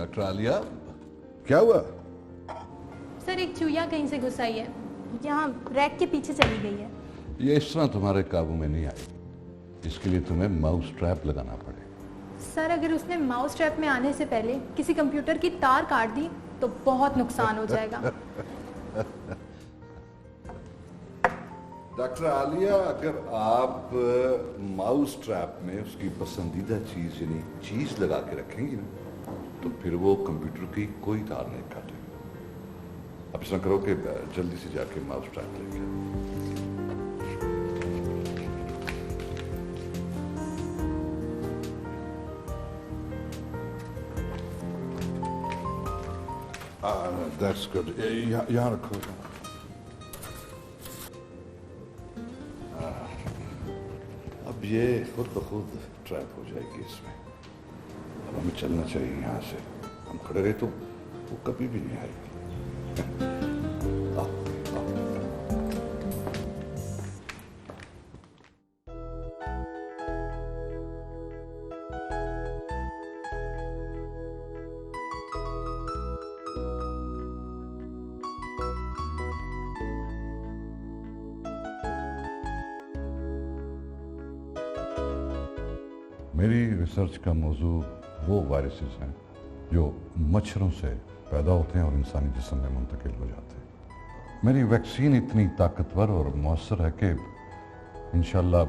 Doctor Alia, क्या हुआ? Sir एक चूहिया कहीं से घुस आई है, यहाँ रैक के पीछे चली गई है। ये इस तरह तुम्हारे काबू में नहीं आई, इसके लिए तुम्हें माउस ट्रैप लगाना पड़ेगा। सर अगर उसने माउस ट्रैप में आने से पहले किसी कंप्यूटर की तार काट दी तो बहुत नुकसान हो जाएगा। डॉक्टर आलिया, अगर आप माउस ट्रैप में उसकी पसंदीदा चीज यानी चीज लगा के रखेंगी ना, तो फिर वो कंप्यूटर की कोई तार नहीं काटेगा। अब ऐसा करो कि जल्दी से जाके माउस ट्रैप लेके दैट्स गुड। यहाँ रखो। अब ये खुद ब खुद ट्रैप हो जाएगी इसमें। अब हमें चलना चाहिए यहाँ से। हम खड़े रहे तो वो कभी भी नहीं आएगी। मेरी रिसर्च का मौजू वो वायरसेस हैं जो मच्छरों से पैदा होते हैं और इंसानी जिस्म में मुंतकिल हो जाते हैं। मेरी वैक्सीन इतनी ताकतवर और मौसर है कि इंशाल्लाह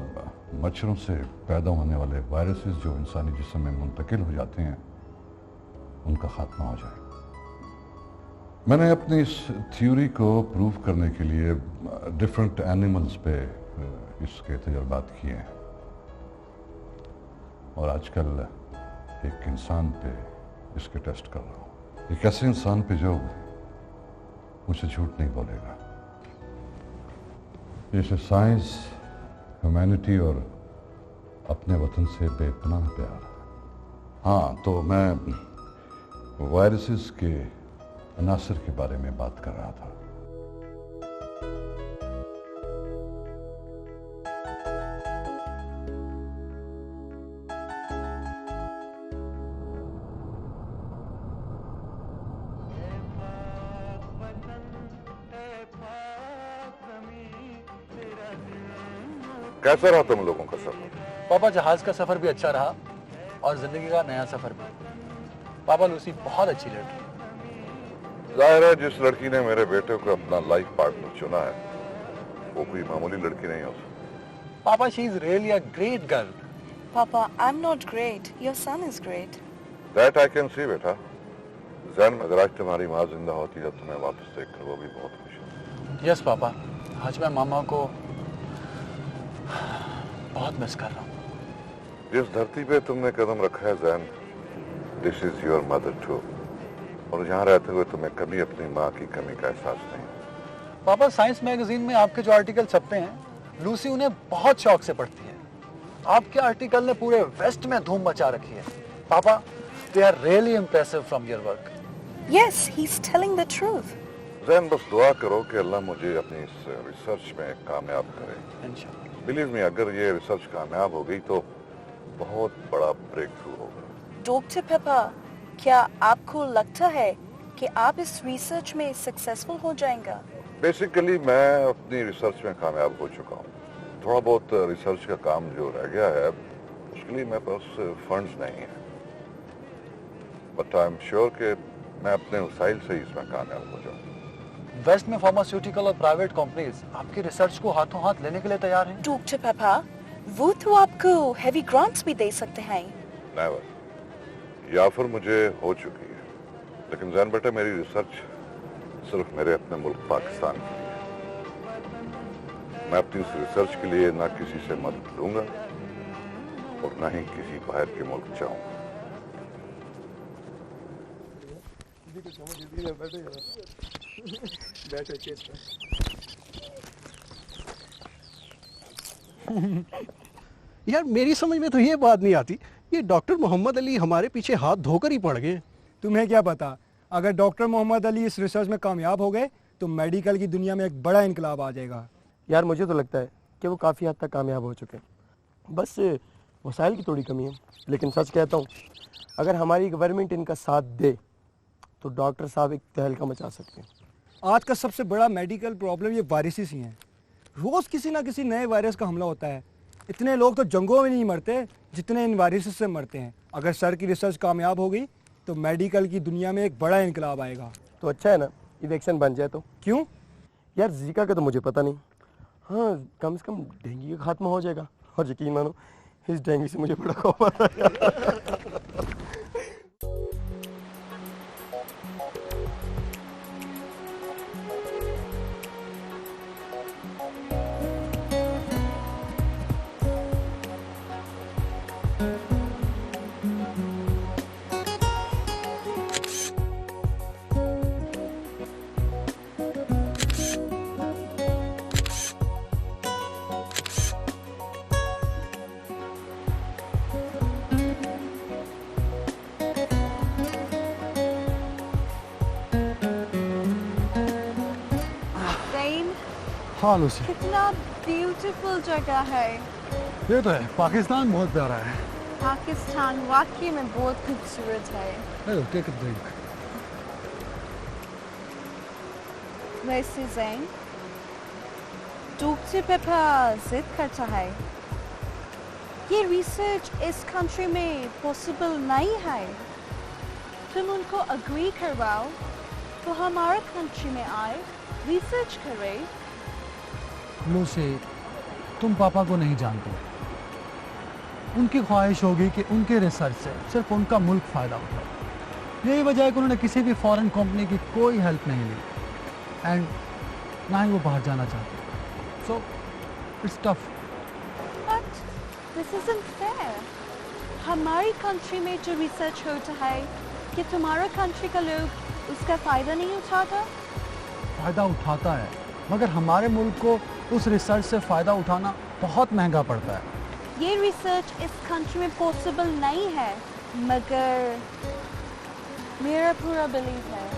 मच्छरों से पैदा होने वाले वायरसेस जो इंसानी जिस्म में मुंतकिल हो जाते हैं उनका खात्मा हो जाए। मैंने अपनी इस थ्योरी को प्रूव करने के लिए डिफरेंट एनिमल्स पे इसके तजुर्बात किए हैं और आजकल एक इंसान पे इसके टेस्ट कर रहा हूँ। एक ऐसे इंसान पे जो मुझे झूठ नहीं बोलेगा। जैसे साइंस, ह्यूमैनिटी और अपने वतन से बेपनाह प्यार। हाँ, तो मैं वायरसेस के अनासर के बारे में बात कर रहा था। कैसा रहा तुम लोगों का सफर? पापा जहाज का सफर भी अच्छा रहा और जिंदगी का नया सफर भी। पापा लूसी बहुत अच्छी लड़की है। जाहिर है जिस लड़की ने मेरे बेटे को अपना लाइफ पार्टनर चुना है वो कोई मामूली लड़की नहीं हो सकती। पापा she is really a great girl. Papa, I'm not great. Your son is great. That I can see बेटा। जैन, अगर आज तुम्हारी माँ जिंदा होती है तो तुम्हें वापस देखकर वो भी बहुत खुश होती। यस पापा, आज मैं मामा को बहुत मिस कर रहा हूँ। जिस धरती पे तुमने कदम रखा है Zain, this is your mother too. और यहाँ रहते हुए तुम्हें कभी अपनी माँ की कमी का एहसास नहीं। पापा साइंस मैगजीन में आपके जो आर्टिकल छपते हैं लूसी उन्हें बहुत शौक से पढ़ती है। आपके आर्टिकल ने पूरे वेस्ट में धूम मचा रखी है। पापा, they are really impressive from your work. Yes, he's telling the truth. Zain, बस दुआ करो कि अल्लाह मुझे अपनी इस रिसर्च में कामयाब करे। इंशाल्लाह। बिलीव मी, अगर ये रिसर्च कामयाब हो गई तो बहुत बड़ा ब्रेक थ्रू होगा। डॉक्टर पेपा, क्या आपको लगता है कि आप इस रिसर्च में सक्सेसफुल हो जाएंगे? बेसिकली मैं अपनी रिसर्च में कामयाब हो चुका हूँ। थोड़ा बहुत रिसर्च का काम जो रह गया है उसके लिए मेरे पास फंड्स नहीं है, बट आई एम श्योर कि मैं अपने वसाइल से इसमें कामयाब हो जाऊँ। वेस्ट में फार्मास्यूटिकल और प्राइवेट कंपनीज आपकी रिसर्च को हाथों हाथ लेने के लिए तैयार हैं। डॉक्टर पेपा, वो तो आपको हेवी ग्रांट्स भी दे सकते हैं। नेवर, ये ऑफर मुझे हो चुकी है, लेकिन जैन बेटा मेरी रिसर्च सिर्फ मेरे अपने मुल्क पाकिस्तान के लिए। मैं अपनी इस रिसर्च के लिए ना किसी से मदद लूंगा और ना ही किसी बाहर के मुल्क जाऊंगा। यार मेरी समझ में तो ये बात नहीं आती, ये डॉक्टर मोहम्मद अली हमारे पीछे हाथ धोकर ही पड़ गए। तुम्हें क्या पता, अगर डॉक्टर मोहम्मद अली इस रिसर्च में कामयाब हो गए तो मेडिकल की दुनिया में एक बड़ा इनकलाब आ जाएगा। यार मुझे तो लगता है कि वो काफ़ी हद तक कामयाब हो चुके हैं, बस वसाइल की थोड़ी कमी है, लेकिन सच कहता हूँ अगर हमारी गवर्नमेंट इनका साथ दे तो डॉक्टर साहब एक तहलका मचा सकते हैं। आज का सबसे बड़ा मेडिकल प्रॉब्लम ये वायरसेस ही हैं। रोज़ किसी ना किसी नए वायरस का हमला होता है। इतने लोग तो जंगों में नहीं मरते जितने इन वायरसेस से मरते हैं। अगर सर की रिसर्च कामयाब हो गई तो मेडिकल की दुनिया में एक बड़ा इनकलाब आएगा। तो अच्छा है ना, ये वैक्सीन बन जाए तो। क्यों? यार जीका का तो मुझे पता नहीं, हाँ कम से कम डेंगू का खात्मा हो जाएगा। और यकीन मानो इस डेंगू से मुझे बड़ा खौफ आता है। हाँ लूसी, कितना ब्यूटीफुल जगह है। ये तो है, पाकिस्तान बहुत प्यारा है। पाकिस्तान वाकई में बहुत खूबसूरत है। Take a drink. वैसे जैन डॉक्टर पेपा जिद करता है ये रिसर्च इस कंट्री में पॉसिबल नहीं है। तुम उनको अग्री करवाओ तो हमारे कंट्री में आए रिसर्च करे। लूसी, तुम पापा को नहीं जानते। उनकी ख्वाहिश होगी कि उनके रिसर्च से सिर्फ उनका मुल्क फ़ायदा उठाए। यही वजह है कि उन्होंने किसी भी फॉरेन कंपनी की कोई हेल्प नहीं ली एंड ना ही वो बाहर जाना चाहते। So it's tough. But this isn't fair. हमारी कंट्री में जो रिसर्च होता है कि तुम्हारे कंट्री का लोग उसका फ़ायदा नहीं उठाता। फ़ायदा उठाता है, मगर हमारे मुल्क को उस रिसर्च से फ़ायदा उठाना बहुत महंगा पड़ता है। ये रिसर्च इस कंट्री में पॉसिबल नहीं है, मगर मेरा पूरा बिलीव है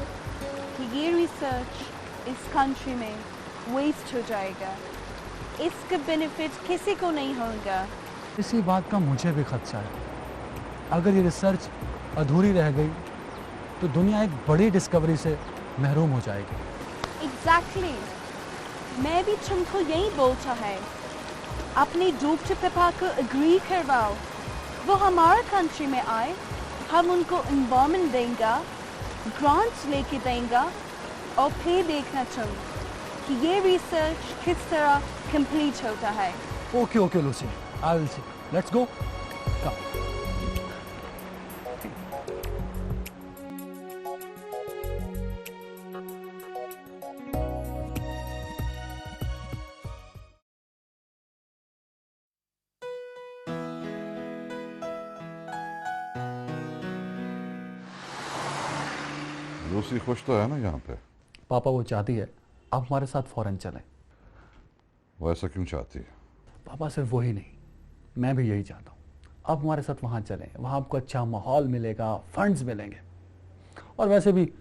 कि ये रिसर्च इस कंट्री में वेस्ट हो जाएगा। इसका बेनिफिट किसी को नहीं होगा। इसी बात का मुझे भी खदशा है। अगर ये रिसर्च अधूरी रह गई तो दुनिया एक बड़ी डिस्कवरी से महरूम हो जाएगी। एग्जैक्टली मैं भी तुमको यही बोलता है। अपने डॉक्टर पेपा को एग्री करवाओ, वो हमारे कंट्री में आए, हम उनको एनवायरनमेंट देंगे, ग्रांट्स लेके देंगे और फिर देखना तुम कि ये रिसर्च किस तरह कंप्लीट होता है। Okay okay Lucy, I will see. Let's go. Lucy खुश तो है ना यहाँ पे? पापा वो चाहती है आप हमारे साथ फॉरेन चलें। वो ऐसा क्यों चाहती है? पापा सिर्फ वही नहीं, मैं भी यही चाहता हूँ। आप हमारे साथ वहाँ चलें, वहाँ आपको अच्छा माहौल मिलेगा, फंड्स मिलेंगे, और वैसे भी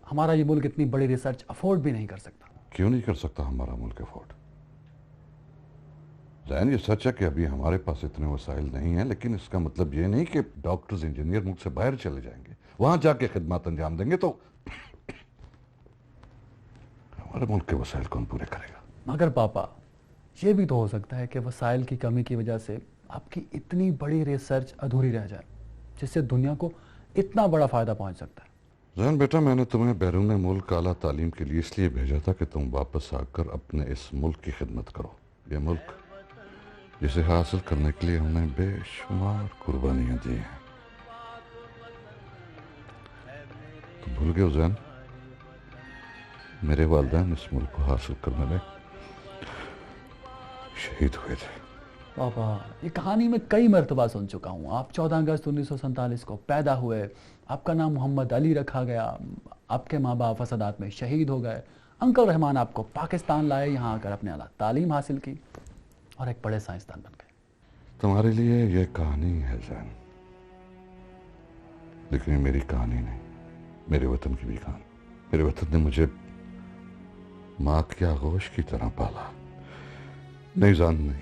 हमारा ये मुल्क इतनी बड़ी रिसर्च अफोर्ड भी नहीं कर सकता। क्यों नहीं कर सकता हमारा मुल्क अफोर्ड? जैन, ये सच है कि अभी हमारे पास इतने वसाइल नहीं हैं, लेकिन इसका मतलब ये नहीं कि डॉक्टर्स इंजीनियर मुल्क से बाहर चले जाएंगे, वहां जाके खिदमत अंजाम देंगे तो हमारे मुल्क के वसाइल कौन पूरे करेगा? मगर पापा ये भी तो हो सकता है कि वसाइल की कमी की वजह से आपकी इतनी बड़ी रिसर्च अधूरी रह जाए, जिससे दुनिया को इतना बड़ा फ़ायदा पहुंच सकता है। जैन बेटा, मैंने तुम्हें बैरून मुल्क आला तालीम के लिए इसलिए भेजा था कि तुम वापस आकर अपने इस मुल्क की खिदमत करो। ये मुल्क जिसे हासिल करने के लिए हमने बेशुमार कुर्बानियां दी हैं। तुम भूल गए हो जैन, मेरे वालिदैन इस मुल्क को हासिल करने में शहीद हुए थे। पापा ये कहानी मैं कई मरतबा सुन चुका हूँ। आप 14 अगस्त 1947 को पैदा हुए, आपका नाम मोहम्मद अली रखा गया, आपके माँ बाप फसादात में शहीद हो गए, अंकल रहमान आपको पाकिस्तान लाए, यहाँ आकर अपने आला तालीम हासिल की और एक बड़े साइंसदान बन गए। तुम्हारे लिए यह कहानी है जैन, लेकिन ये मेरी कहानी नहीं, मेरे वतन की भी कहानी। मेरे वतन ने मुझे माँ के आगोश की तरह पाला। नहीं जान नहीं,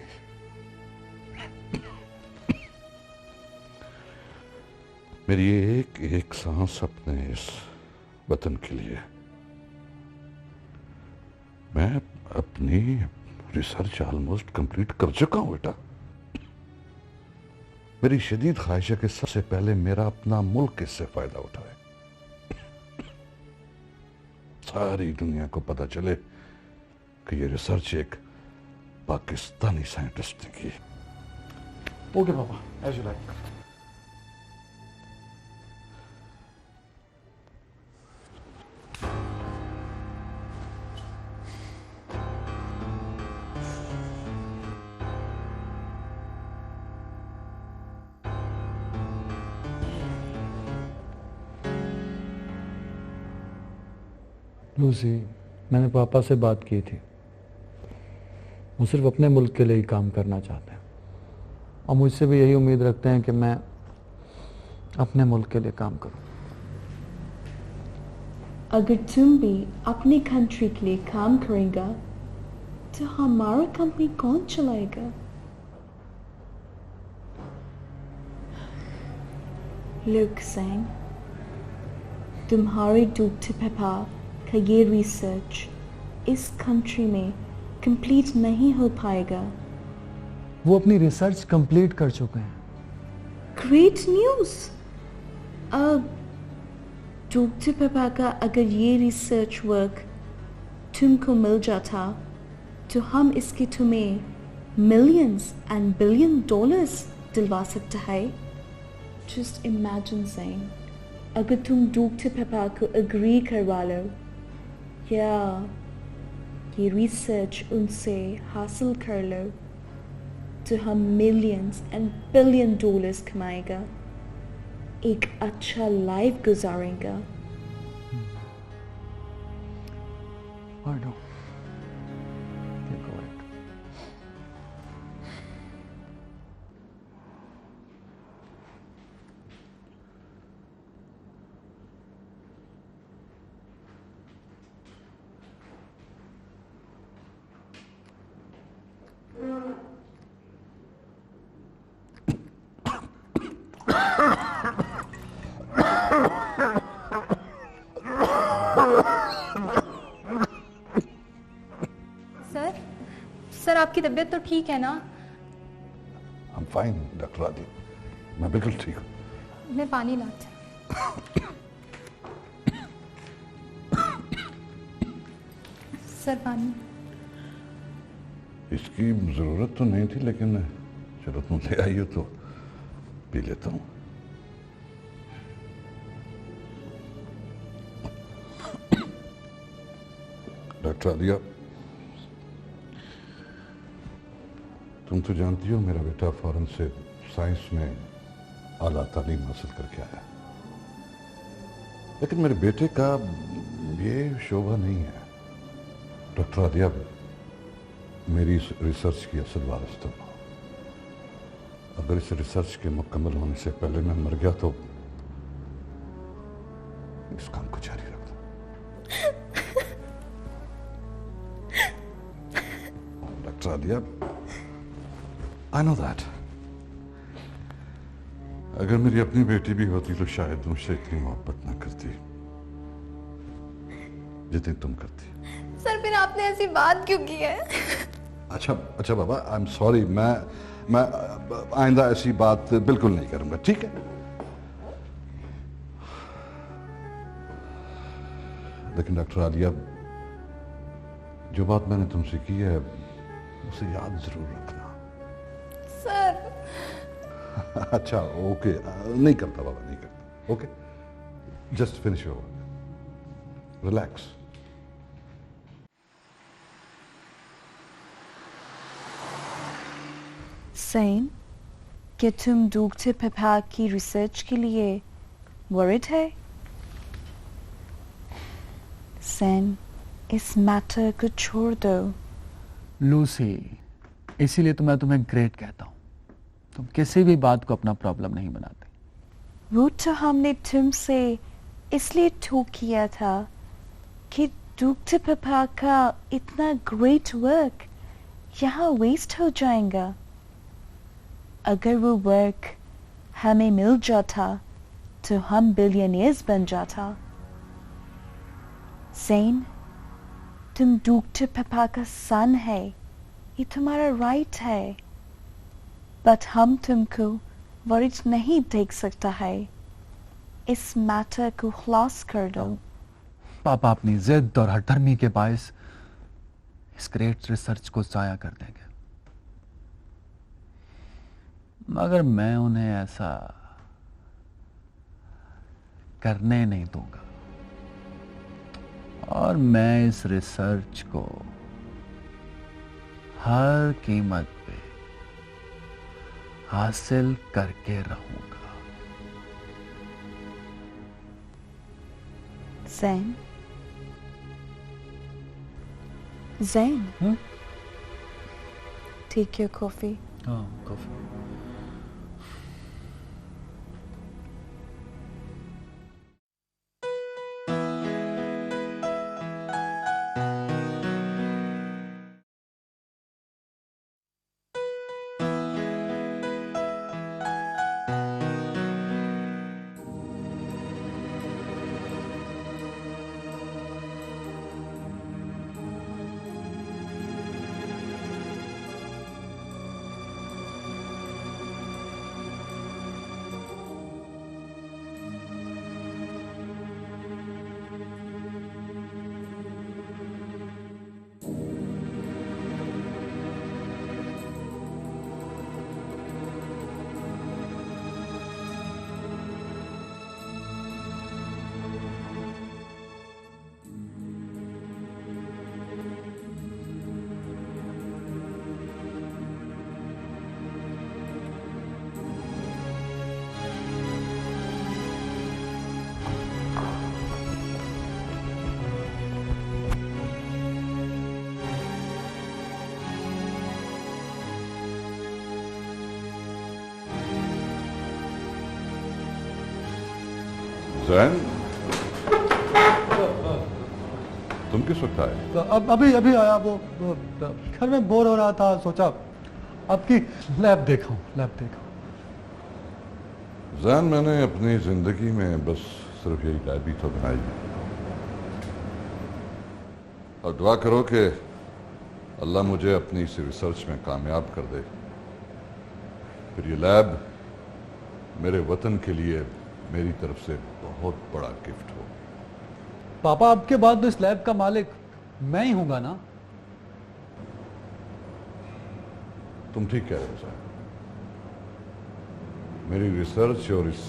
मेरी एक एक सांस अपने इस वतन के लिए। मैं अपनी रिसर्च ऑलमोस्ट कंप्लीट कर चुका हूं बेटा। मेरी शदीद ख्वाहिश है कि सबसे पहले मेरा अपना मुल्क इससे फायदा उठाए, सारी दुनिया को पता चले कि ये रिसर्च एक पाकिस्तानी साइंटिस्ट ने की। ओके पापा, एज यू लाइक। लूसी, मैंने पापा से बात की थी। वो सिर्फ अपने मुल्क के लिए ही काम करना चाहते हैं और मुझसे भी यही उम्मीद रखते हैं कि मैं अपने मुल्क के लिए काम करूं। अगर तुम भी अपनी कंट्री के लिए काम करेगा तो हमारा कंपनी कौन चलाएगा? लुक सिंह, तुम्हारे डॉक्टर पापा का ये रिसर्च इस कंट्री में कंप्लीट नहीं हो पाएगा। वो अपनी रिसर्च कंप्लीट कर चुके हैं। Great news. अब डॉक्टर पापा का अगर ये रिसर्च वर्क तुमको मिल जाता तो हम इसके तुम्हें मिलियंस एंड बिलियन डॉलर्स दिलवा सकते हैं। जस्ट इमेजिन सिंह, अगर तुम डॉक्टर पापा को एग्री करवा लो या ये रिसर्च उनसे हासिल कर लो तो हम मिलियंस एंड बिलियन डॉलर्स कमाएगा, एक अच्छा लाइफ गुजारेगा। I know. You're correct. Sir आपकी तबीयत तो ठीक है ना? I'm fine, डॉक्टर आदि, मैं बिल्कुल ठीक हूँ। मैं पानी लाती हूँ। सर पानी। इसकी जरूरत तो नहीं थी लेकिन चलो तुम ले आई हो तो पी लेता हूँ। डॉक्टर आलिया, तुम तो जानती हो मेरा बेटा फॉरेन से साइंस में आला तालीम हासिल करके आया, लेकिन मेरे बेटे का ये शोभा नहीं है। डॉक्टर आलिया, मेरी इस रिसर्च की असल वारिस तुम हो। अगर इस रिसर्च के मुकम्मल होने से पहले मैं मर गया तो इस काम को जारी रख दो। Doctor Alia, I know that. अगर मेरी अपनी बेटी भी होती तो शायद मुझसे इतनी मोहब्बत ना करती जितनी तुम करती। सर फिर आपने ऐसी बात क्यों की है? अच्छा बाबा, आई एम सॉरी। मैं आइंदा ऐसी बात बिल्कुल नहीं करूंगा, ठीक है? लेकिन डॉक्टर आलिया, जो बात मैंने तुमसे की है उसे याद जरूर रखना। सर। अच्छा ओके, नहीं करता बाबा, नहीं करता। Okay, just finish your work, relax. सैन, क्या तुम डॉक्टर पापा की रिसर्च के लिए वरिड है? सैन, इस मैटर को छोड़ दो। लूसी, इसीलिए तो मैं तुम्हें ग्रेट कहता हूँ। तुम किसी भी बात को अपना प्रॉब्लम नहीं बनाते। वो तो हमने तुमसे इसलिए टॉक किया था कि डॉक्टर पापा का इतना ग्रेट वर्क यहाँ वेस्ट हो जाएगा। अगर वो वर्क हमें मिल जाता तो हम बिलियनियर्स बन जाता। ज़ैन, तुम डॉक्टर पापा का सन है, ये तुम्हारा राइट है, बट हम तुमको वरिष्ठ नहीं देख सकता है। इस मैटर को खलास कर दो। पापा अपनी जिद और हठधर्मी के बायस इस ग्रेट रिसर्च को जाया कर देंगे, मगर मैं उन्हें ऐसा करने नहीं दूंगा और मैं इस रिसर्च को हर कीमत पे हासिल करके रहूंगा। ज़ैन, ज़ैन, टेक योर कॉफी। हाँ, कॉफी। जैन, तुम किस वक्त आए? तो अब अभी आया। वो घर में बोर हो रहा था, सोचा आपकी लैब देखा हूँ। जैन, मैंने अपनी जिंदगी में बस सिर्फ यही लैब ही तो बनाई है, और दुआ करो कि अल्लाह मुझे अपनी इस रिसर्च में कामयाब कर दे, फिर ये लैब मेरे वतन के लिए मेरी तरफ से बहुत बड़ा गिफ्ट हो। पापा, आपके बाद तो इस लैब का मालिक मैं ही हूंगा ना? तुम ठीक कह रहे हो सर। मेरी रिसर्च और इस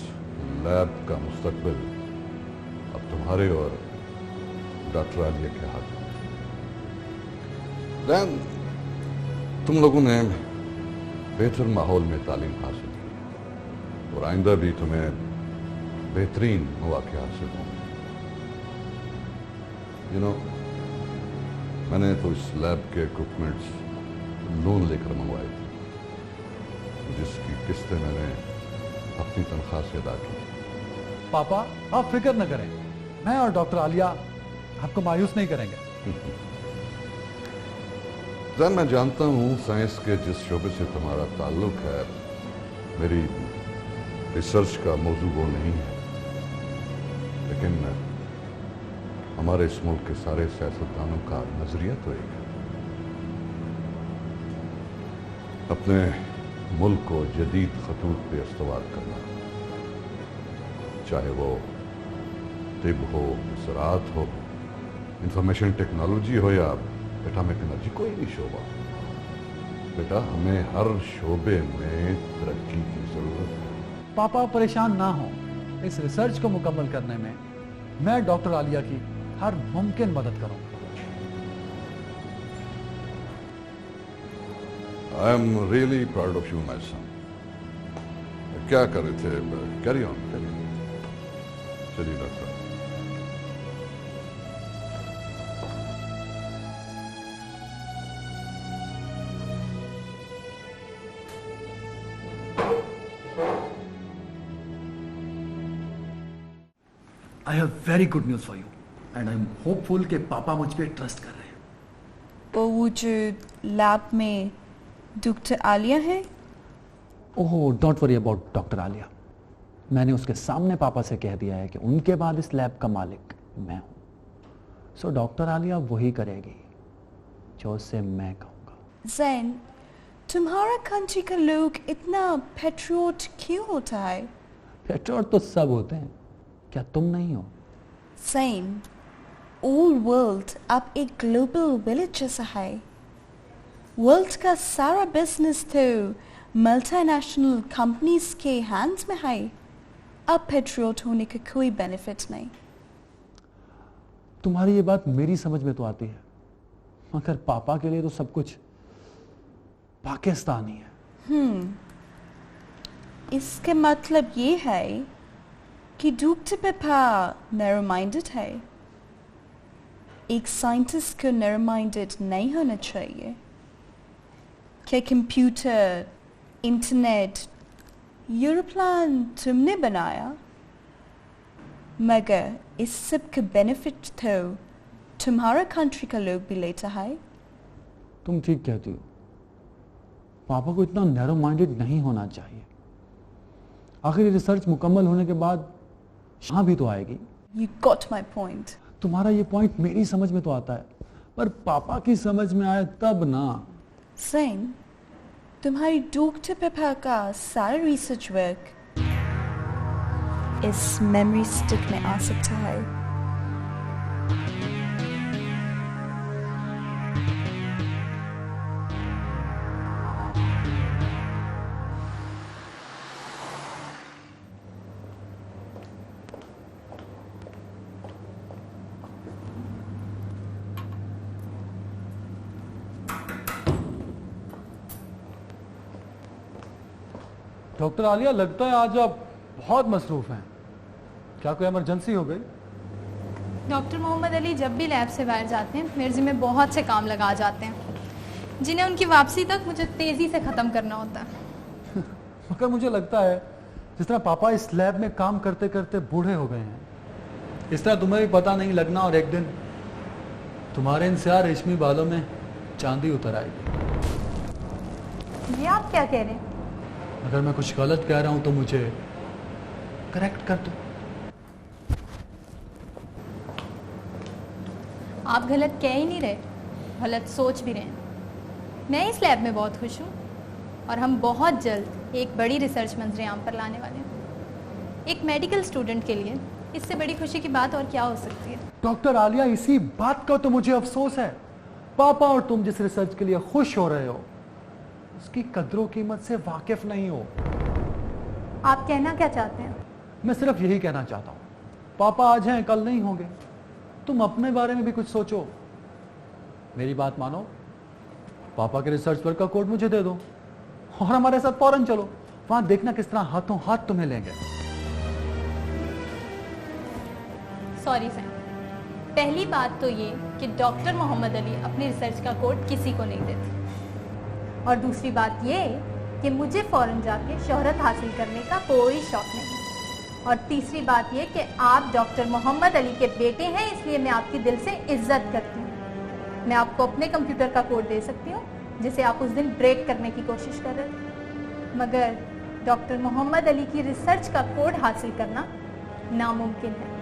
लैब का मुस्तकबिल अब तुम्हारे और डॉक्टर आलिया के हाथ में है। तुम लोगों ने बेहतर माहौल में तालीम हासिल की और आइंदा भी तुम्हें बेहतरीन मौके हासिल होंगे। मैंने तो इस लैब के इक्विपमेंट्स लोन लेकर मंगवाए थे, जिसकी किस्तें मैंने अपनी तनख्वाह से अदा की। पापा, आप फिक्र न करें, मैं और डॉक्टर आलिया आपको मायूस नहीं करेंगे। जैन, मैं जानता हूँ साइंस के जिस शोबे से तुम्हारा ताल्लुक है, मेरी रिसर्च का मौजू वो नहीं है, लेकिन हमारे इस मुल्क के सारे सियासतदानों का नजरिया तो एक है, अपने मुल्क को जदीद खतूत पे इस्तवार करना, चाहे वो तिब हो, ज़राअत हो, इंफॉर्मेशन टेक्नोलॉजी हो या एटॉमिक एनर्जी, कोई भी शोबा। बेटा, हमें हर शोबे में तरक्की की जरूरत है। पापा परेशान ना हो, इस रिसर्च को मुकम्मल करने में मैं डॉक्टर आलिया की हर मुमकिन मदद करूंगा। I am really proud of you my son. क्या कर रहे थे? Carry on. चलिए doctor. I have very good news for you and I am hopeful कि पापा मुझ पे ट्रस्ट कर रहे हैं। तो वो जो लैब में डॉक्टर आलिया है? Oh, don't worry about doctor Alia. मैंने उसके सामने पापा से कह दिया है कि उनके बाद इस लैब का मालिक मैं हूं। सो डॉक्टर आलिया वही करेगी जो उससे मैं कहूंगा। जैन, तुम्हारा कंट्री का लोग इतना पेट्रियोट क्यों होता है? पेट्रियोट तो सब होते हैं, क्या तुम नहीं हो? जैन, ऑल वर्ल्ड अब एक ग्लोबल विलेज जैसा है। वर्ल्ड का सारा बिजनेस तो मल्टीनेशनल कंपनीज के हैंड्स में है। अब पेट्रियोट होने का कोई बेनिफिट नहीं। तुम्हारी ये बात मेरी समझ में तो आती है, मगर पापा के लिए तो सब कुछ पाकिस्तानी है। इसके मतलब ये है कि डॉक्टर पापा नैरो माइंडेड है। एक साइंटिस्ट को नैरो माइंडेड नहीं होना चाहिए। क्या कंप्यूटर, इंटरनेट, एरोप्लेन तुमने बनाया, मगर इस सब का बेनिफिट तो तुम्हारा कंट्री का लोग भी लेता है। तुम ठीक कहती हो, पापा को इतना नैरो माइंडेड नहीं होना चाहिए। आखिर ये रिसर्च मुकम्मल होने के बाद यहाँ भी तो आएगी। You got my point. तुम्हारा ये पॉइंट मेरी समझ में तो आता है, पर पापा की समझ में आए तब ना। Zain, तुम्हारी डॉक्टर पापा का सारा रिसर्च वर्क इस मेमोरी स्टिक में आ सकता है। डॉक्टर आलिया, लगता है आज आप बहुत मसरूफ हैं। क्या कोई इमरजेंसी हो गई? डॉक्टर मोहम्मद अली जब भी लैब से बाहर जाते हैं मेरे ज़िम्मे बहुत से काम लगा जाते हैं, जिन्हें उनकी वापसी तक मुझे तेज़ी से ख़त्म करना होता है। मगर मुझे लगता है जिस तरह पापा इस लैब में काम करते करते बूढ़े हो गए हैं, इस तरह तुम्हें भी पता नहीं लगना और एक दिन तुम्हारे इन स्याह रेशमी बालों में चांदी उतर आएगी। ये आप क्या कह रहे हैं? अगर मैं कुछ गलत कह रहा हूं तो मुझे करेक्ट कर दो। आप गलत कह ही नहीं रहे, गलत सोच भी रहे हैं। मैं इस लैब में बहुत खुश हूँ और हम बहुत जल्द एक बड़ी रिसर्च मंजरेआम पर लाने वाले हैं। एक मेडिकल स्टूडेंट के लिए इससे बड़ी खुशी की बात और क्या हो सकती है? डॉक्टर आलिया, इसी बात का तो मुझे अफसोस है। पापा और तुम जिस रिसर्च के लिए खुश हो रहे हो उसकी कदरों कीमत से वाकिफ नहीं हो। आप कहना क्या चाहते हैं? मैं सिर्फ यही कहना चाहता हूं, पापा आज हैं कल नहीं होंगे। तुम अपने बारे में भी कुछ सोचो। मेरी बात मानो, पापा के रिसर्च वर्क का कोड मुझे दे दो और हमारे साथ फौरन चलो। वहां देखना किस तरह हाथों हाथ तुम्हें लेंगे। सॉरी सर, पहली बात तो ये कि डॉक्टर मोहम्मद अली अपनी रिसर्च का कोड किसी को नहीं देते, और दूसरी बात ये कि मुझे फ़ौरन जाके शोहरत हासिल करने का कोई शौक़ नहीं, और तीसरी बात ये कि आप डॉक्टर मोहम्मद अली के बेटे हैं, इसलिए मैं आपकी दिल से इज्जत करती हूँ। मैं आपको अपने कंप्यूटर का कोड दे सकती हूँ जिसे आप उस दिन ब्रेक करने की कोशिश कर रहे थे, मगर डॉक्टर मोहम्मद अली की रिसर्च का कोड हासिल करना नामुमकिन है।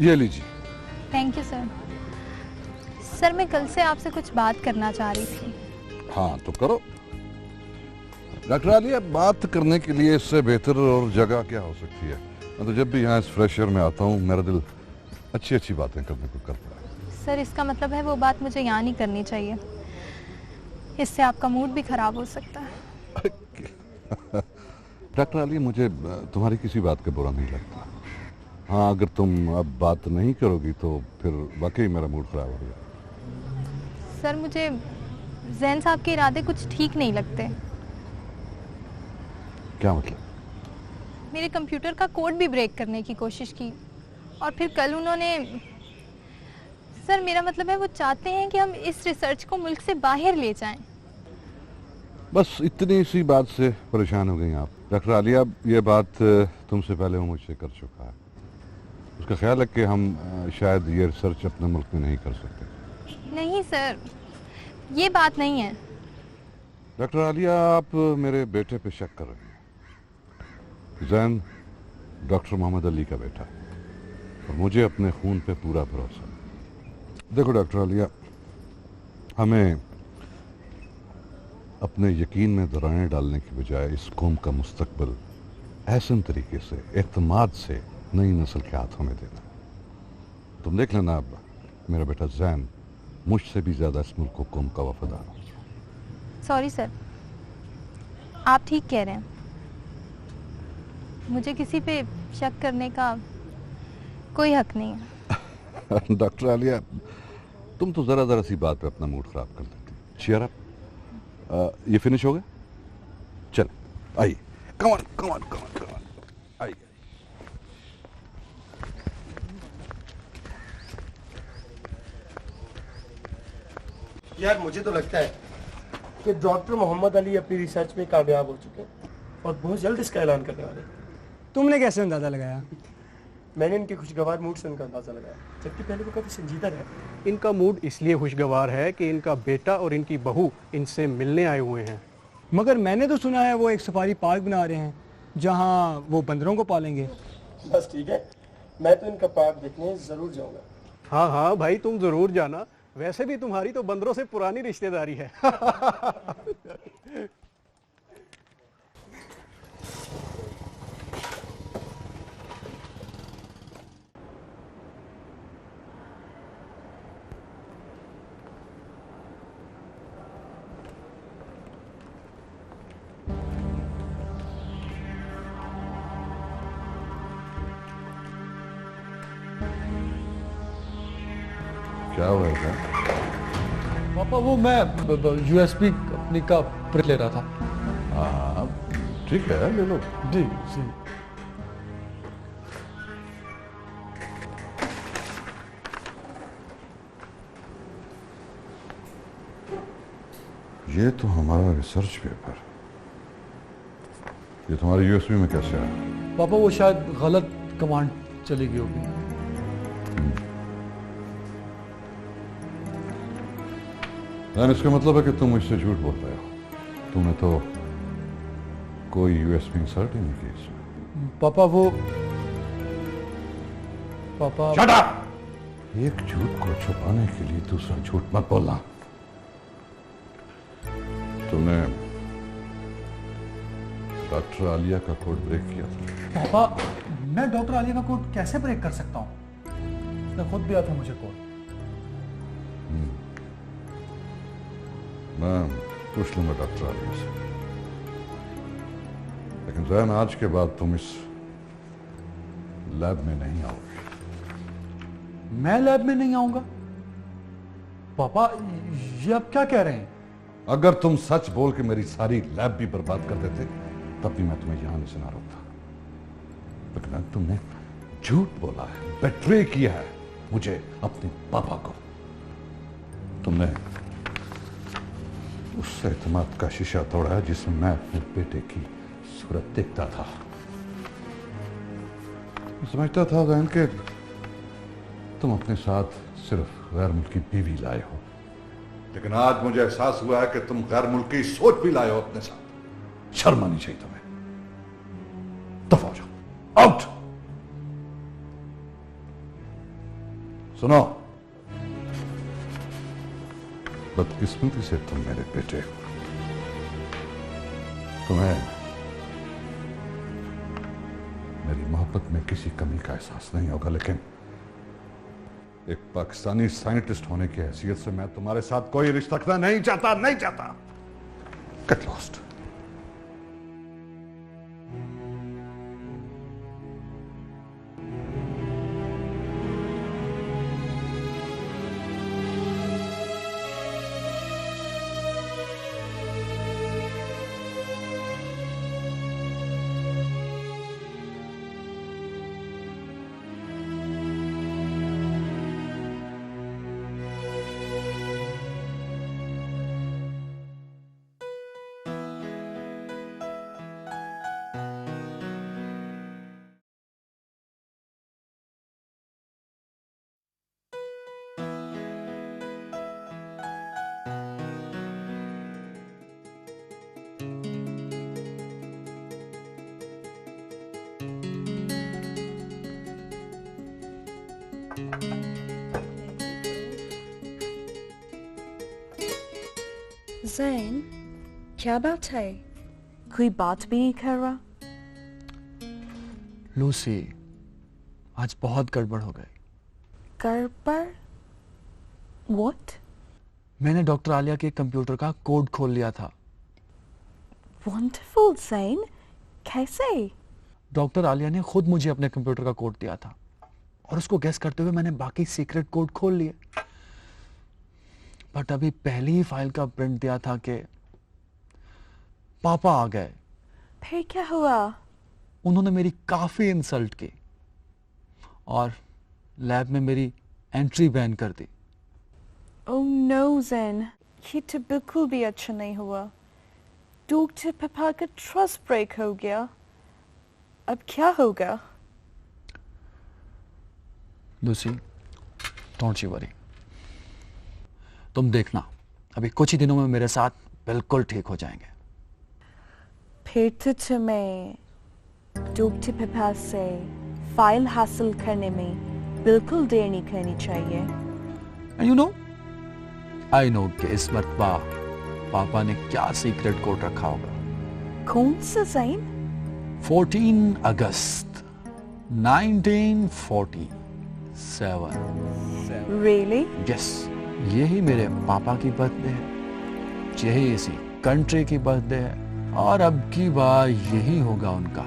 ये लीजिए। Thank you sir. सर, मैं कल से आपसे कुछ बात करना चाह रही थी। हाँ तो करो। डॉक्टर आलिया, बात करने के लिए इससे बेहतर और जगह क्या हो सकती है? मैं तो जब भी यहाँ इस फ्रेश एयर में आता हूँ मेरा दिल अच्छी अच्छी बातें करने को करता है। सर, इसका मतलब है वो बात मुझे यहाँ नहीं करनी चाहिए, इससे आपका मूड भी खराब हो सकता है। डॉक्टर आलिया, मुझे तुम्हारी किसी बात का बुरा नहीं लगता। हाँ, अगर तुम अब बात नहीं करोगी तो फिर वाकई मेरा मूड खराब हो गया। सर, मुझे जैन साहब के इरादे कुछ ठीक नहीं लगते। क्या मतलब? मेरे कंप्यूटर का कोड भी ब्रेक करने की कोशिश की और फिर कल उन्होंने, सर मेरा मतलब है वो चाहते हैं कि हम इस रिसर्च को मुल्क से बाहर ले जाएं। बस इतनी सी बात से परेशान हो गई आप? डॉक्टर आलिया, ये बात तुमसे पहले वो मुझसे कर चुका है। उसका ख्याल है कि हम शायद ये रिसर्च अपने मुल्क में नहीं कर सकते। नहीं सर, ये बात नहीं है। डॉक्टर आलिया, आप मेरे बेटे पे शक कर रहे हैं। जैन डॉक्टर मोहम्मद अली का बेटा है और मुझे अपने खून पे पूरा भरोसा है। देखो डॉक्टर आलिया, हमें अपने यकीन में दरारें डालने की बजाय इस कौम का मुस्तकबिल ऐसे तरीके से, एतमाद से नई नस्ल के हाथों में देना। तुम देख लेना, अब मेरा बेटा जैन मुझसे भी ज्यादा इस मुल्क को कौम का वफादार है। सॉरी सर, आप ठीक कह रहे हैं। मुझे किसी पे शक करने का कोई हक नहीं है। डॉक्टर आलिया, तुम तो जरा जरा सी बात पे अपना मूड खराब कर देती। Cheer up. ये फिनिश हो गया? चल आइए, come on come on come on come on, आइए। यार मुझे तो लगता है कि डॉक्टर मोहम्मद अली अपनी रिसर्च में कामयाब हो चुके हैं और बहुत जल्द इसका ऐलान करने वाले हैं। तुमने कैसे अंदाजा लगाया? मैंने इनके खुशगवार मूड से उनका अंदाजा लगाया, जबकि पहले वो काफी संजीदा रहे। इनका मूड इसलिए खुशगवार है कि इनका बेटा और इनकी बहू इनसे मिलने आए हुए हैं। मगर मैंने तो सुना है वो एक सफारी पार्क बना रहे हैं जहां वो बंदरों को पालेंगे। बस ठीक है, मैं तो इनका पार्क देखने जरूर जाऊंगा। हाँ हाँ भाई, तुम जरूर जाना। वैसे भी तुम्हारी तो बंदरों से पुरानी रिश्तेदारी है। क्या हुआ है? पापा, वो मैं यूएसबी अपनी का प्रिंट ले रहा था। हाँ ठीक है, ले लो। जी जी। ये तो हमारा रिसर्च पेपर। ये तुम्हारे यूएसबी में कैसे आया? पापा, वो शायद गलत कमांड चली गई होगी। इसका मतलब है कि तुम मुझसे झूठ बोल रहे हो। तुमने तो कोई यूएसबी इंसर्ट ही नहीं की इसमें। पापा वो पापा Shut up! एक झूठ को छुपाने के लिए दूसरा झूठ मत बोलना। तुमने डॉक्टर आलिया का कोड ब्रेक किया था। पापा, मैं डॉक्टर आलिया का कोड कैसे ब्रेक कर सकता हूँ? उसने खुद दिया था मुझे कोड। मैं पूछ लूंगा डॉक्टर आलिया से, लेकिन जैन आज के बाद तुम इस लैब में नहीं आओगे। मैं लैब में नहीं आऊंगा? पापा, ये आप क्या कह रहे हैं? अगर तुम सच बोल के मेरी सारी लैब भी बर्बाद कर देते तब भी मैं तुम्हें यहां से ना रोकता, लेकिन तुमने झूठ बोला है, बेट्रे किया है मुझे, अपने पापा को। तुमने उस एतमाद का शीशा तोड़ा है जिसमें मैं अपने बेटे की सूरत देखता था। समझता था जैन के तुम अपने साथ सिर्फ गैर मुल्की बीवी लाए हो, लेकिन आज मुझे एहसास हुआ है कि तुम गैर मुल्की सोच भी लाए हो अपने साथ। शर्म आनी चाहिए तुम्हें। दफा हो जाओ, आउट। सुनो, बदकिस्मती से तुम मेरे बेटे तुम्हें मेरी मोहब्बत में किसी कमी का एहसास नहीं होगा, लेकिन एक पाकिस्तानी साइंटिस्ट होने की हैसियत से मैं तुम्हारे साथ कोई रिश्ता रखना नहीं चाहता। Get lost. जैन, क्या बात है? कोई बात भी नहीं कर रहा। लूसी, आज बहुत गड़बड़ हो गई। गड़बड़? What? मैंने डॉक्टर आलिया के कंप्यूटर का कोड खोल लिया था। Wonderful, जैन। कैसे? डॉक्टर आलिया ने खुद मुझे अपने कंप्यूटर का कोड दिया था और उसको गेस करते हुए मैंने बाकी सीक्रेट कोड खोल लिए। बट अभी पहली ही फाइल का प्रिंट दिया था कि पापा आ गए। फिर क्या हुआ? उन्होंने मेरी काफी इंसल्ट की और लैब में मेरी एंट्री बैन कर दी। Oh no, जैन, ये तो बिल्कुल भी अच्छा नहीं हुआ। डॉक्टर पापा का ट्रस्ट ब्रेक हो गया। अब क्या होगा? Lucy, don't you worry. तुम देखना, अभी कुछ ही दिनों में मेरे साथ बिल्कुल ठीक हो जाएंगे। फिर तो तुम्हें डॉक्टर पापा से फाइल हासिल करने में बिल्कुल देर नहीं करनी चाहिए। And you know, I know कि इस मर्तबा पापा ने क्या सीक्रेट कोड रखा होगा। कौन सा जैन? 14 अगस्त 1947। Really? यस, यही मेरे पापा की बर्थडे है, यही इसी कंट्री की बर्थडे है और अब की बार यही होगा उनका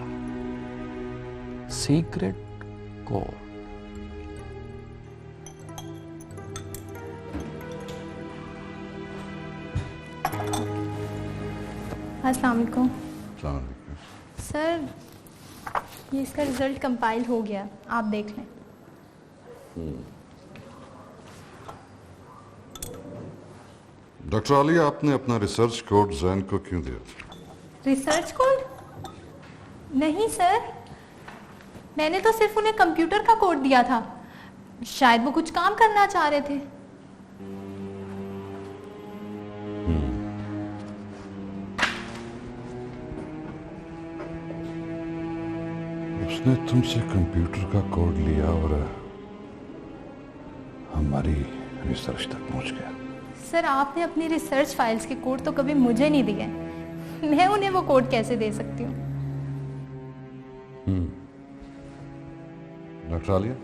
सीक्रेट कोड। अस्सलाम वालेकुम। सलाम। सर, ये इसका रिजल्ट कंपाइल हो गया, आप देख लें। डॉक्टर आलिया, आपने अपना रिसर्च कोड जैन को क्यों दिया? Research code? नहीं सर, मैंने तो सिर्फ उन्हें कंप्यूटर का कोड दिया था। शायद वो कुछ काम करना चाह रहे थे। उसने तुमसे कंप्यूटर का कोड लिया और हमारी रिसर्च तक पहुंच गया। सर, आपने अपनी रिसर्च फाइल्स के कोड तो कभी मुझे नहीं दिए। मैं उन्हें वो कोड कैसे दे सकती हूँ? डॉक्टर आलिया,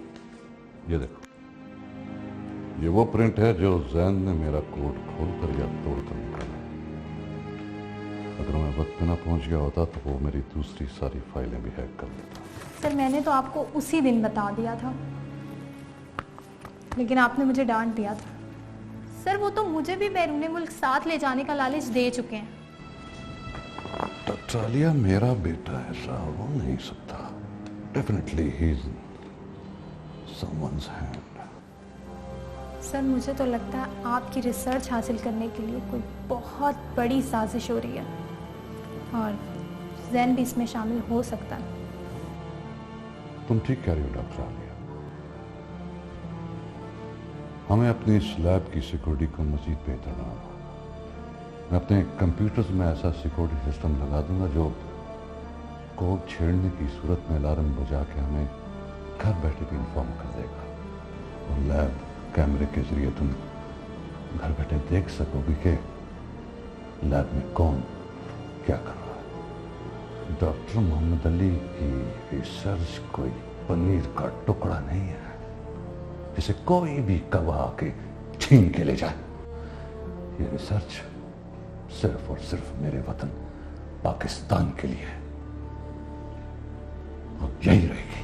ये देखो, ये वो प्रिंट है जो जैन ने मेरा कोड खोलकर या तोड़कर निकाला। अगर मैं वक्त पे ना पहुंच गया होता तो वो मेरी दूसरी सारी फाइलें भी हैक कर देता। सर, मैंने तो आपको उसी दिन बता दिया था, लेकिन आपने मुझे डांट दिया था। सर, वो तो मुझे भी बैरून मुल्क साथ ले जाने का लालच दे चुके हैं। डॉक्टर आलिया, मेरा बेटा ऐसा हो नहीं सकता। Definitely he is someone's hand. Sir, मुझे तो लगता है आपकी रिसर्च हासिल करने के लिए कोई बहुत बड़ी साजिश हो रही है और जैन भी इसमें शामिल हो सकता है। तुम ठीक कह रही हो डॉक्टर आलिया। हमें अपनी इस लैब की सिक्योरिटी को मजीद बेहतर बनाना। मैं अपने कंप्यूटर्स में ऐसा सिक्योरिटी सिस्टम लगा दूंगा जो कोड छेड़ने की सूरत में अलार्म बजा के हमें घर बैठे भी इन्फॉर्म कर देगा। और लैब कैमरे के जरिए तुम घर बैठे देख सकोगे कि लैब में कौन क्या कर रहा है। डॉक्टर मोहम्मद अली की रिसर्च कोई पनीर का टुकड़ा नहीं है जिसे कोई भी कवा के छीन के ले जाए। ये रिसर्च सिर्फ और सिर्फ मेरे वतन पाकिस्तान के लिए है और यही रहेगी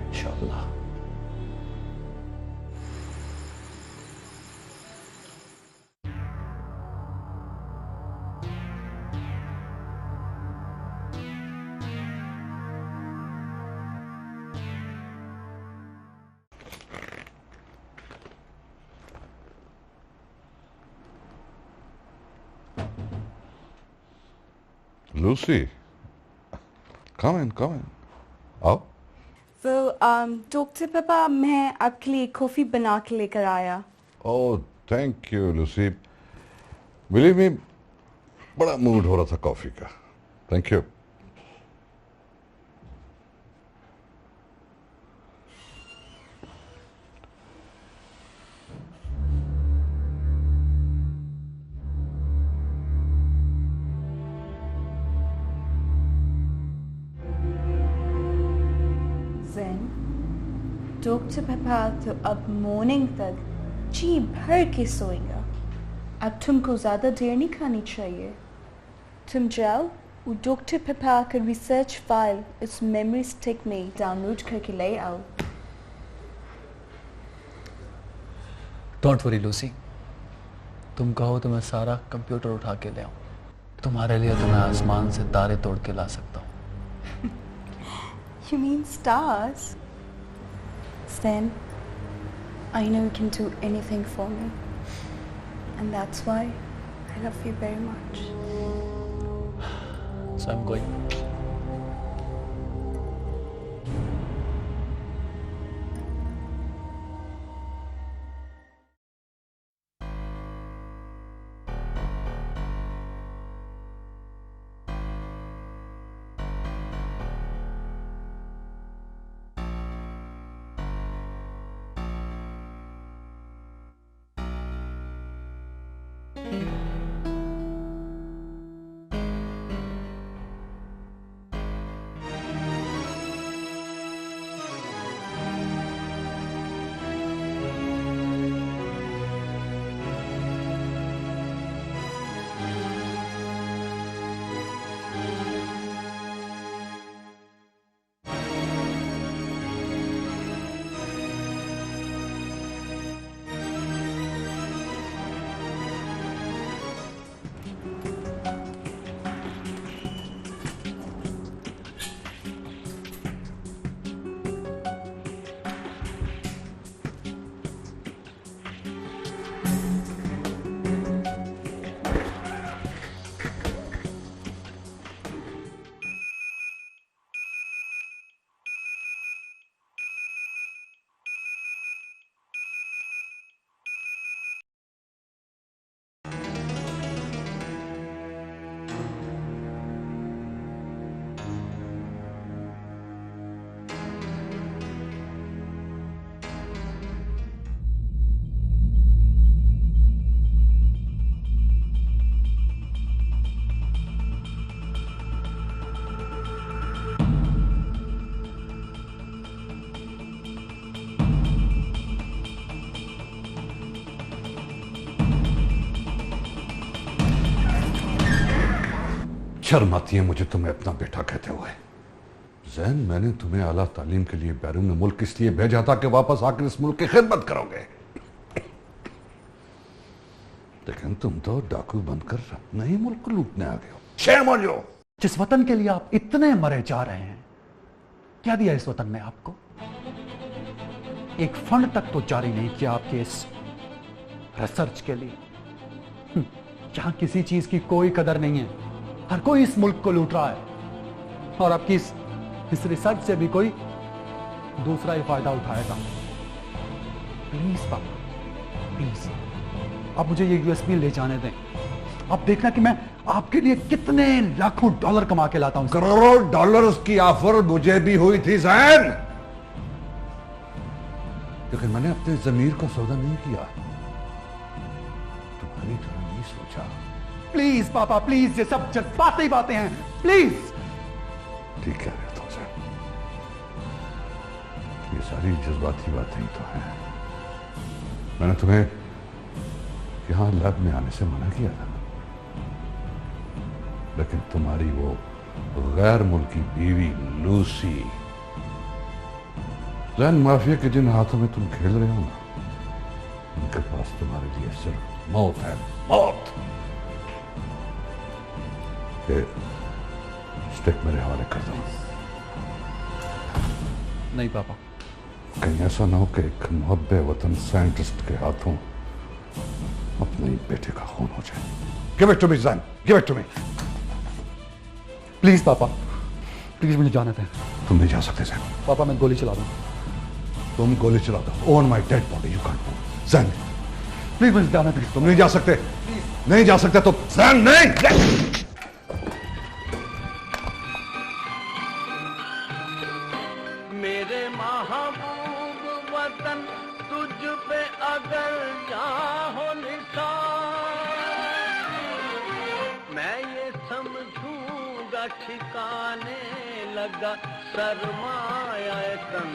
इंशाअल्लाह। Lucy, come in, come in. आओ। वो डॉक्टर पापा, मैं आपके लिए कॉफ़ी बना के लेकर आया। Oh thank you Lucy, believe me बड़ा मूड हो रहा था कॉफी का। Thank you. डॉक्टर पापा तो अब मॉर्निंग तक जी भर के सोएगा। अब तुमको ज़्यादा देर नहीं खानी चाहिए। तुम जाओ और डॉक्टर पापा का रिसर्च फाइल इस मेमोरी स्टिक में डाउनलोड करके ले आओ। डोंट वरी लूसी, तुम कहो तो मैं सारा कंप्यूटर उठा के ले आऊँ। तुम्हारे लिए तो मैं आसमान से तारे तोड़ के ला सकता हूँ। You mean stars? Then I know you can do anything for me, and that's why I love you very much. So I'm going. शर्म आती है मुझे तुम्हें अपना बेटा कहते हुए। जैन, मैंने तुम्हें आला तालीम के लिए बैरून मुल्क इसलिए भेजा था कि वापस आकर इस मुल्क की खिदमत करोगे, लेकिन तुम तो डाकू बनकर अपना ही मुल्क लूटने आ गए हो। Shame on you. जिस वतन के लिए आप इतने मरे जा रहे हैं, क्या दिया इस वतन ने आपको? एक फंड तक तो जारी नहीं किया आपके इस रिसर्च के लिए। जहां किसी चीज की कोई कदर नहीं है, हर कोई इस मुल्क को लूट रहा है और आपकी इस रिसर्च से भी कोई दूसरा ही फायदा उठाएगा। प्लीज पापा, प्लीज आप मुझे ये यूएसबी ले जाने दें। अब देखना कि मैं आपके लिए कितने लाखों डॉलर कमा के लाता हूं। करोड़ों डॉलर्स की ऑफर मुझे भी हुई थी जैन, लेकिन मैंने अपने जमीर को सौदा नहीं किया। तुम्हारी तरह नहीं सोचा प्लीज पापा प्लीज, ये सब जज्बाती बातें हैं, प्लीज। ठीक कह रहे हो सर, ये सारी जज्बाती बातें ही तो हैं। मैंने तुम्हें यहां लैब में आने से मना किया था, लेकिन तुम्हारी वो गैर मुल्की बीवी लूसी, जैन माफिया के जिन हाथों में तुम खेल रहे हो ना, उनके पास तुम्हारे लिए सिर्फ मौत है, मौत। ये स्टिक मेरे हवाले कर दो। नहीं पापा। कहीं ऐसा ना हो कि एक मुहब्बे वतन साइंटिस्ट के हाथों अपने ही बेटे का खून हो जाए। Give it to me Zain, give it to me. Please पापा, प्लीज मुझे जाने दें। तुम नहीं जा सकते जैन। पापा मैं गोली चला दूं। तुम गोली चला दो on my dead body, you can't move. Jain please मुझे जाने दें। तुम नहीं जा सकते, नहीं जा सकते तुम। जैन नहीं। मेरे महबूब वतन तुझ पे अगर चाहो निशान, मैं ये समझूंगा ठिकाने लगा सरमाया तन,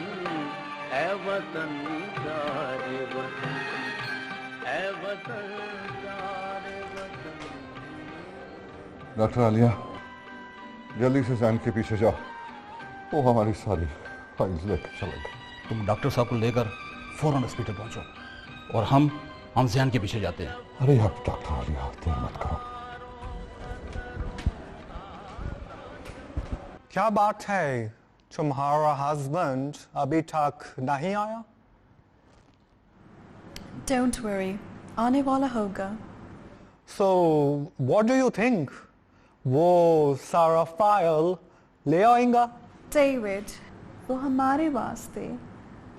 ऐ वतन प्यारे वतन, ऐ वतन प्यारे वतन। डॉक्टर आलिया, जल्दी से जैन के पीछे जाओ, वो हमारी सारी फाइल्स लेकर चलेगा। तुम डॉक्टर साहब को लेकर फौरन हॉस्पिटल पहुंचो और हम जैन के पीछे जाते हैं। अरे आप डॉक्टर आलिया, देर मत करो। क्या बात है, तुम्हारा हस्बैंड अभी तक नहीं आया? Don't worry, आने वाला होगा। So, what do you think? वो सारा फाइल ले आएगा? डेविड, वो हमारे वास्ते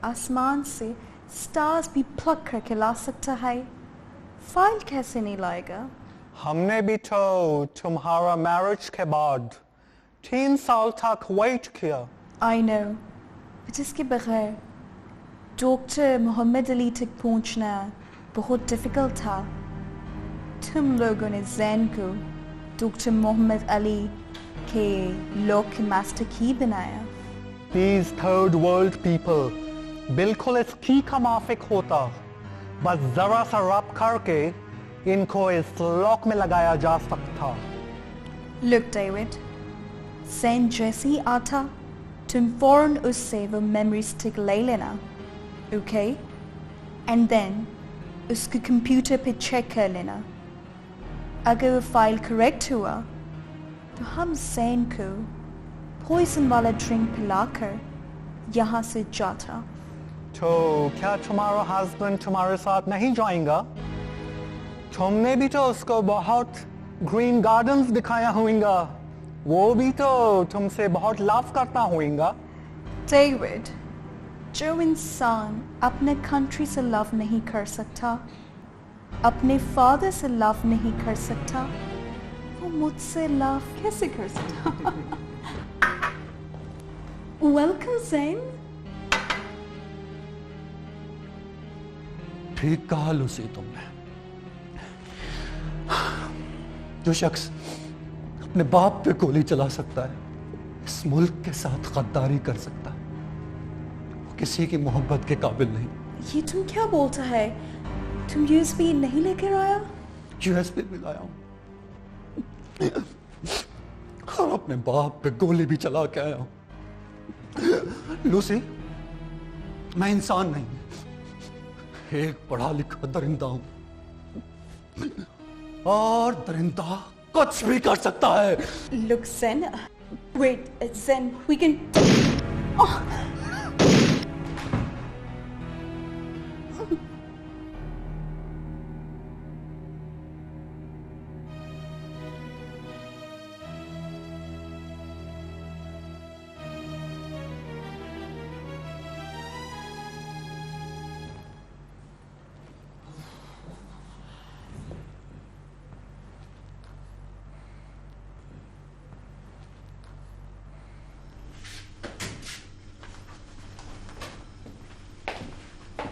आसमान से स्टार्स भी प्लग करके ला सकता है, फाइल कैसे नहीं लाएगा? हमने भी तो तुम्हारा मैरिज के बाद 3 साल तक वेट किया। I know, but इसके बगैर डॉक्टर मोहम्मद अली तक पहुंचना बहुत डिफिकल्ट था। तुम लोगों ने जैन को डॉक्टर मोहम्मद अली के लॉ के मास्टर की बनाया। These third world people बिल्कुल इसकी का माफिक होता, बस जरा सा रब करके इनको इस लॉक में लगाया जा सकता। Look डेविड, जैन जैसे ही आता तुम फौरन उससे वो मेमोरी स्टिक ले लेना, ओके? एंड देन उसको कंप्यूटर पे चेक कर लेना। अगर वो फाइल करेक्ट हुआ तो हम जैन को पॉइजन वाला ड्रिंक पिलाकर यहाँ से जाता। तो क्या तुम्हारा हस्बैंड तुम्हारे साथ नहीं जाएगा? तुमने भी तो उसको बहुत ग्रीन गार्डन्स दिखाया होगा, वो भी तो तुमसे बहुत लव करता होगा। डेविड, जो इंसान अपने कंट्री से लव नहीं कर सकता, अपने फादर से लव नहीं कर सकता, वो मुझसे लव कैसे कर सकता? वेलकम जैन। ठीक कहा लूसी तुमने। जो शख्स अपने बाप पे गोली चला सकता है, इस मुल्क के साथ गद्दारी कर सकता है, वो किसी की मोहब्बत के काबिल नहीं। ये तुम क्या बोलता है? तुम यूएसबी नहीं लेकर आया? यूएसबी भी लाया हूं और अपने बाप पे गोली भी चला के आया हूं। लूसी, मैं इंसान नहीं, एक पढ़ा लिखा दरिंदा हूं और दरिंदा कुछ भी कर सकता है। Look, Zen. Wait, Zen, we can. Oh.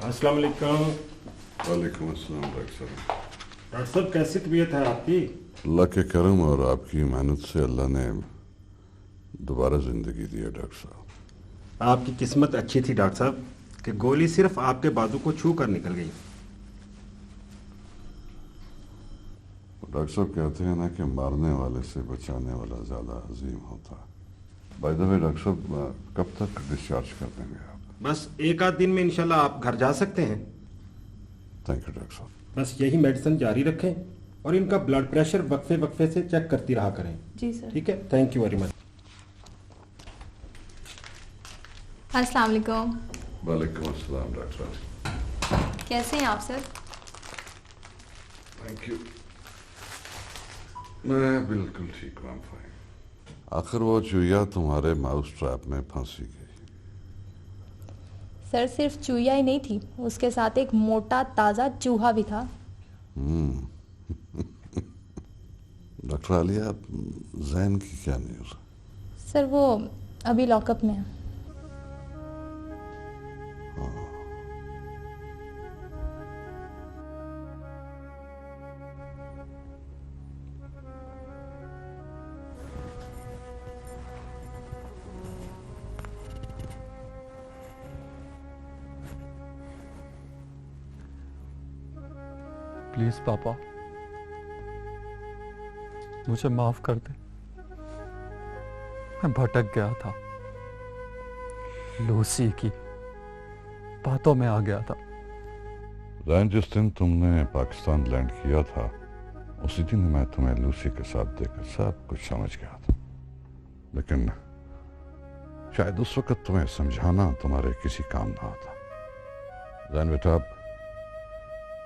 अस्सलाम वालेकुम। वालेकुम अस्सलाम डॉक्टर साहब। डॉक्टर साहब कैसी तबीयत है आपकी? अल्लाह के करम और आपकी मेहनत से अल्लाह ने दोबारा जिंदगी दी है डॉक्टर साहब। आपकी किस्मत अच्छी थी डॉक्टर साहब कि गोली सिर्फ आपके बाजू को छू कर निकल गई। डॉक्टर साहब कहते हैं ना कि मारने वाले से बचाने वाला ज्यादा अजीम होता है। बाय द वे डॉक्टर साहब, कब तक डिस्चार्ज कर देंगे आप? बस एक आध दिन में इंशाल्लाह आप घर जा सकते हैं। थैंक यू डॉक्टर साहब। बस यही मेडिसिन जारी रखें और इनका ब्लड प्रेशर वक्फे वक्फे से चेक करती रहा करें। जी सर। ठीक है, थैंक यू वेरी मच। अस्सलाम वालेकुम। वालेकुम अस्सलाम डॉक्टर साहब। कैसे हैं आप सर? थैंक यू, मैं बिल्कुल ठीक हूँ। आखिर वो चूहिया तुम्हारे माउस ट्रैप में फंसी गई। सर सिर्फ चूहिया ही नहीं थी, उसके साथ एक मोटा ताज़ा चूहा भी था। डॉक्टर आलिया, जैन की क्या न्यूज़? सर वो अभी लॉकअप में है। प्लीज पापा, मुझे माफ कर दे। मैं भटक गया था, लूसी की बातों में आ गया था। जैन, जिस दिन तुमने पाकिस्तान लैंड किया था उसी दिन मैं तुम्हें लूसी के साथ देखकर सब कुछ समझ गया था, लेकिन शायद उस वक्त तुम्हें समझाना तुम्हारे किसी काम ना आता। जैन बेटा,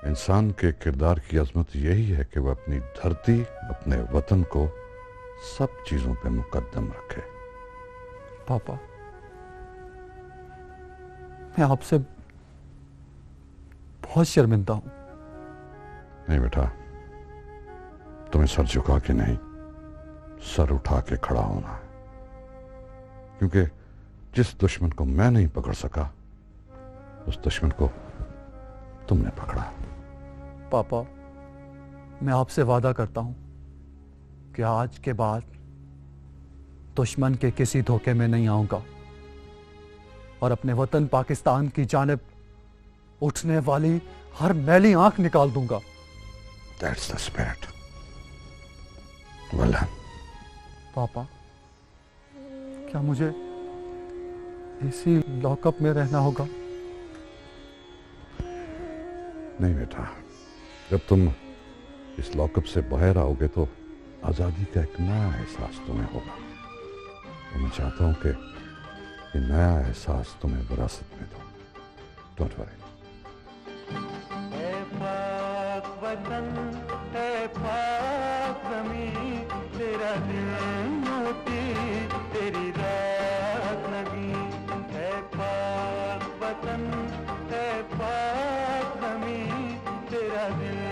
इंसान के किरदार की अजमत यही है कि वह अपनी धरती, अपने वतन को सब चीजों पे मुकद्दम रखे। पापा, मैं आपसे बहुत शर्मिंदा हूं। नहीं बेटा, तुम्हें सर झुका के नहीं, सर उठा के खड़ा होना है, क्योंकि जिस दुश्मन को मैं नहीं पकड़ सका उस दुश्मन को तुमने पकड़ा। पापा, मैं आपसे वादा करता हूं कि आज के बाद दुश्मन के किसी धोखे में नहीं आऊंगा और अपने वतन पाकिस्तान की जानिब उठने वाली हर मैली आंख निकाल दूंगा। That's the spirit. Well done. पापा, क्या मुझे इसी लॉकअप में रहना होगा? नहीं बेटा, जब तुम इस लॉकअप से बाहर आओगे तो आजादी का एक नया एहसास तुम्हें होगा। तो मैं चाहता हूं कि ये नया एहसास तुम्हें विरासत में दो। Don't worry. वतन है पाक ज़मीं, तेरा दिल मोती, तेरी रात लगी है। पाक वतन है पाक ज़मीं, तेरा दिल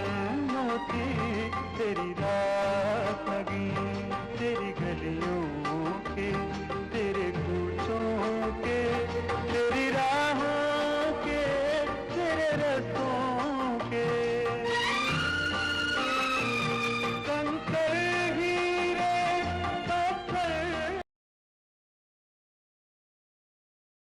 मोती, तेरी रात